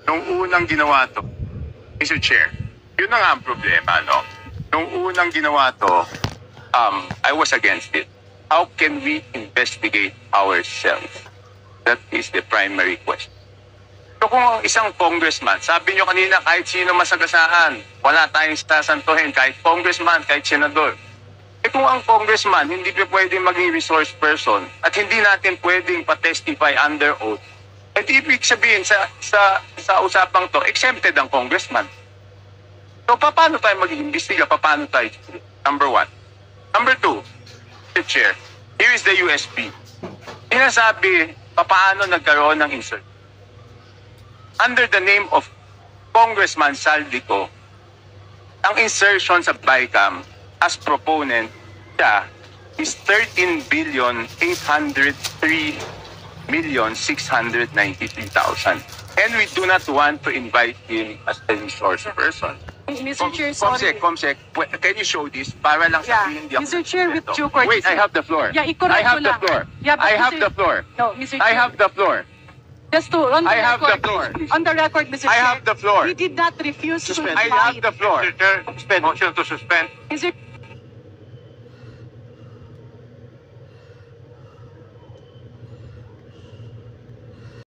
nung unang ginawa to, Mr. Chair, yun na nga ang problema, no? Nung unang ginawa to, I was against it. How can we investigate ourselves? That is the primary question. So kung ang isang congressman, sabi nyo kanina kahit sino masagasaan, wala tayong sasantuhin, kahit congressman, kahit senador. Eh kung ang congressman hindi pa pwedeng maging resource person at hindi natin pwedeng pa-testify under oath, eh di ibig sabihin sa usapang to, exempted ang congressman. So paano tayo mag-iimbestiga? Paano tayo? Number one. Number two, Mr. Chair, here is the USP. Sinasabi, paano nagkaroon ng insert? Under the name of Congressman Saldico, ang insertion sa BICAM as proponent siya is 13,803,693,000. And we do not want to invite him as a resource person. Mr. Chair, sorry. Comsec, can you show this? Para lang sabihin hindi ako Mr. Chair, with nagkwento. due courtesy. Wait, I have the floor. Yeah, i-correct I have ko the lang. floor. Yeah, but I have Mr. the floor. No, Mr. Chair. I have the floor. Just to, on the I have the record, floor. on the record, Mr. I Chair. have the floor. We did not refuse to I have invite. the floor. Mr. Chair, motion to suspend. Mr.